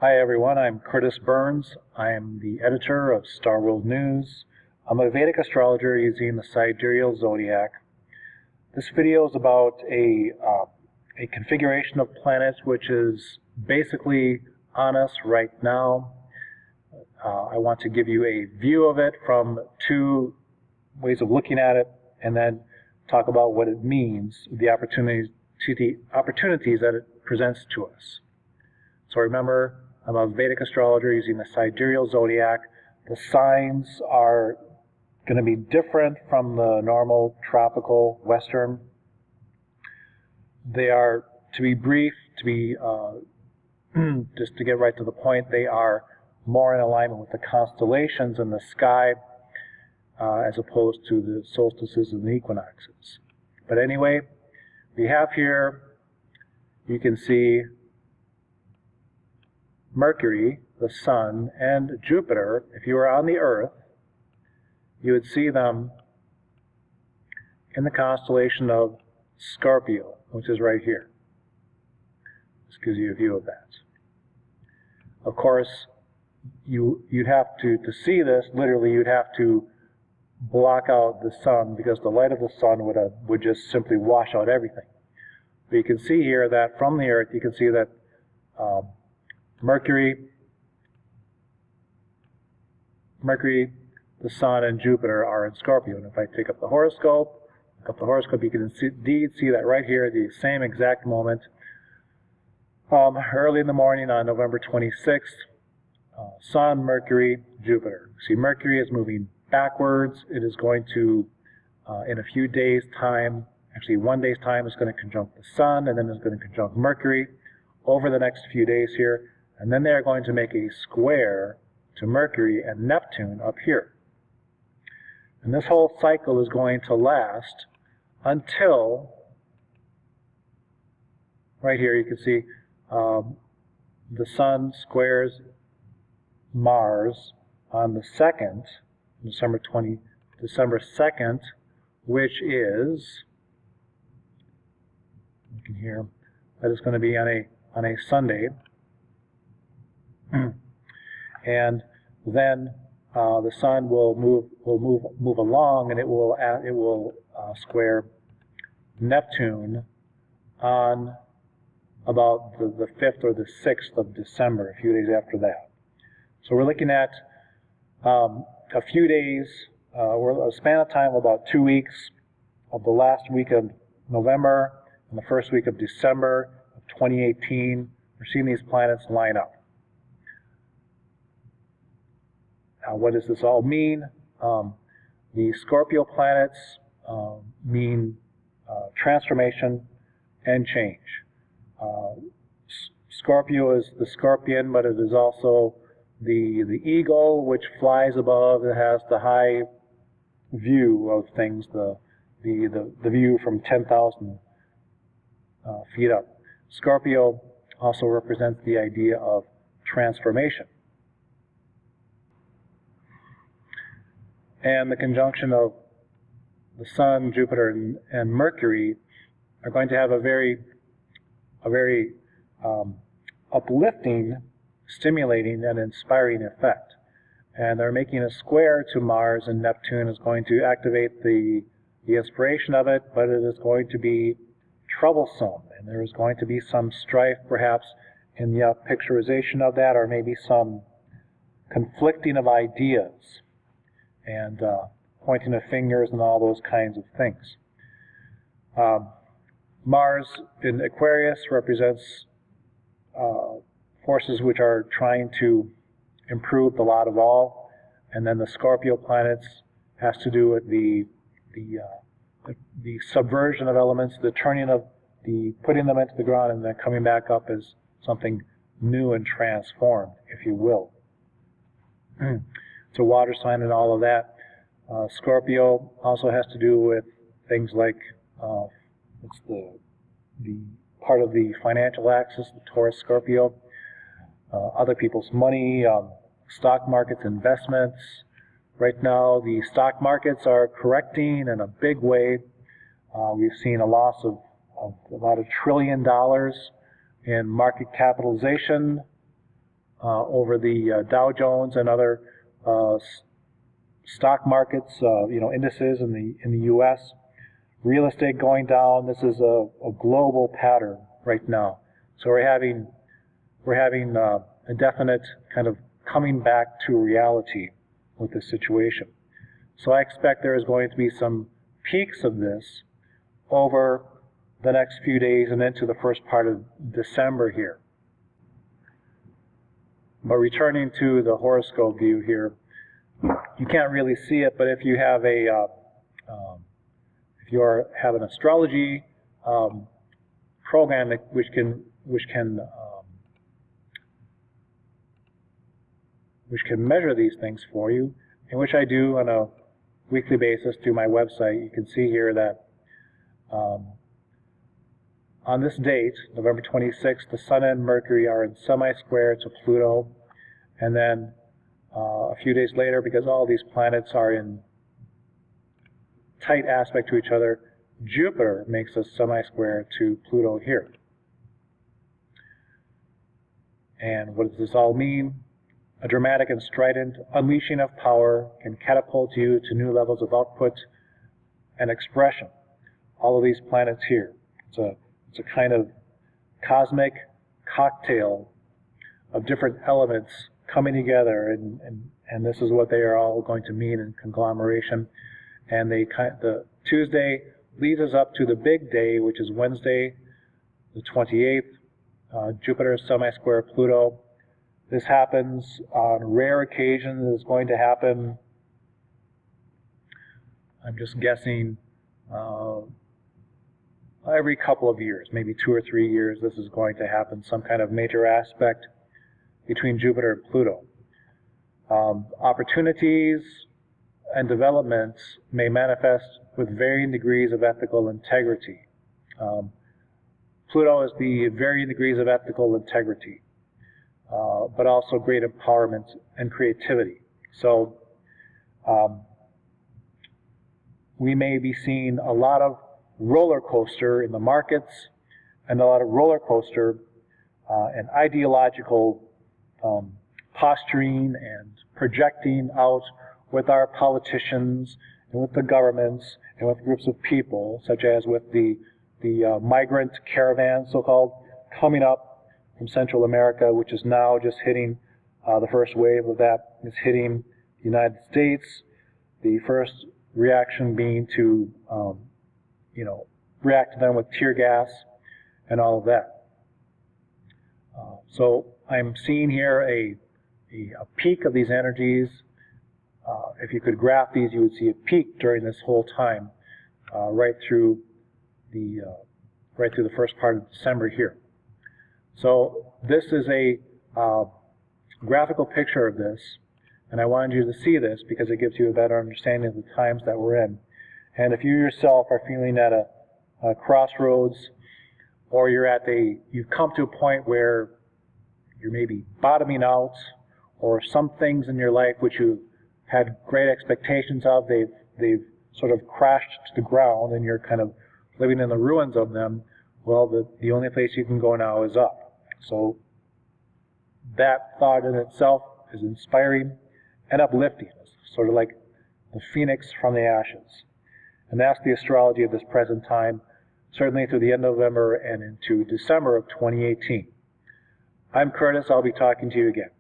Hi everyone, I'm Curtis Burns. I'm the editor of Star World News. I'm a Vedic astrologer using the sidereal zodiac. This video is about a configuration of planets which is basically on us right now. I want to give you a view of it from two ways of looking at it, and then talk about what it means, the opportunities that it presents to us. So remember, I'm a Vedic astrologer using the sidereal zodiac. The signs are going to be different from the normal tropical Western. They are, to be brief, just to get right to the point, they are more in alignment with the constellations in the sky as opposed to the solstices and the equinoxes. But anyway, we have here, you can see Mercury, the Sun, and Jupiter. If you were on the Earth, you would see them in the constellation of Scorpio, which is right here. This gives you a view of that. Of course, you'd have to see this, literally you'd have to block out the sun, because the light of the sun would just simply wash out everything. But you can see here that from the Earth, you can see that Mercury, the Sun, and Jupiter are in Scorpio. And if I take up the horoscope, you can indeed see that right here, the same exact moment, early in the morning on November 26th, Sun, Mercury, Jupiter. See, Mercury is moving backwards. It is going to, in a few days' time, actually 1 day's time, it's going to conjunct the Sun, and then it's going to conjunct Mercury over the next few days here. And then they're going to make a square to Mercury and Neptune up here. And this whole cycle is going to last until, right here you can see, the Sun squares Mars on the 2nd, December 2nd, which is, you can hear, that is going to be on a Sunday. And then the Sun will move along, and it will square Neptune on about the 5th or the 6th of December, a few days after that. So we're looking at a few days, a span of time of about 2 weeks of the last week of November and the first week of December of 2018. We're seeing these planets line up. Now, what does this all mean? The Scorpio planets mean transformation and change. Scorpio is the scorpion, but it is also the eagle, which flies above. It has the high view of things, the view from 10,000 feet up. Scorpio also represents the idea of transformation. And the conjunction of the Sun, Jupiter, and Mercury are going to have a very uplifting, stimulating, and inspiring effect. And they're making a square to Mars, and Neptune is going to activate the inspiration of it, but it is going to be troublesome, and there is going to be some strife perhaps in the picturization of that, or maybe some conflicting of ideas, and pointing of fingers and all those kinds of things. Mars in Aquarius represents forces which are trying to improve the lot of all, and then the Scorpio planets has to do with the subversion of elements, the turning of putting them into the ground and then coming back up as something new and transformed, if you will. It's a water sign and all of that. Scorpio also has to do with things like it's the part of the financial axis, the Taurus Scorpio, other people's money, stock markets, investments. Right now, the stock markets are correcting in a big way. We've seen a loss of about $1 trillion in market capitalization over the Dow Jones and other stock markets, indices in the U.S. Real estate going down. This is a global pattern right now. So we're having a definite kind of coming back to reality with this situation. So I expect there is going to be some peaks of this over the next few days and into the first part of December here. But returning to the horoscope view here, you can't really see it, but if you have have an astrology program which can measure these things for you, and which I do on a weekly basis through my website, you can see here that on this date, November 26th, the Sun and Mercury are in semi-square to Pluto, and then a few days later, because all these planets are in tight aspect to each other, Jupiter makes a semi-square to Pluto here. And what does this all mean? A dramatic and strident unleashing of power can catapult you to new levels of output and expression. All of these planets here. It's a kind of cosmic cocktail of different elements coming together, and this is what they are all going to mean in conglomeration. And the Tuesday leads us up to the big day, which is Wednesday, the 28th. Jupiter semi-square Pluto. This happens on rare occasions. It's going to happen, I'm just guessing, every couple of years, maybe 2 or 3 years. This is going to happen, some kind of major aspect between Jupiter and Pluto. Opportunities and developments may manifest with varying degrees of ethical integrity. Pluto is the varying degrees of ethical integrity, but also great empowerment and creativity. So we may be seeing a lot of roller coaster in the markets, and a lot of roller coaster and ideological posturing and projecting out with our politicians and with the governments and with groups of people, such as with the migrant caravans, so-called, coming up from Central America, which is now just hitting, the first wave of that is hitting the United States. The first reaction being to, react to them with tear gas and all of that. So I'm seeing here a peak of these energies. If you could graph these, you would see a peak during this whole time, right through the first part of December here. So this is a graphical picture of this, and I wanted you to see this because it gives you a better understanding of the times that we're in. And if you yourself are feeling at a crossroads, or you've come to a point where you're maybe bottoming out, or some things in your life which you had great expectations of, they've sort of crashed to the ground, and you're kind of living in the ruins of them, well, the only place you can go now is up. So that thought in itself is inspiring and uplifting. It's sort of like the phoenix from the ashes. And that's the astrology of this present time, certainly through the end of November and into December of 2018. I'm Curtis. I'll be talking to you again.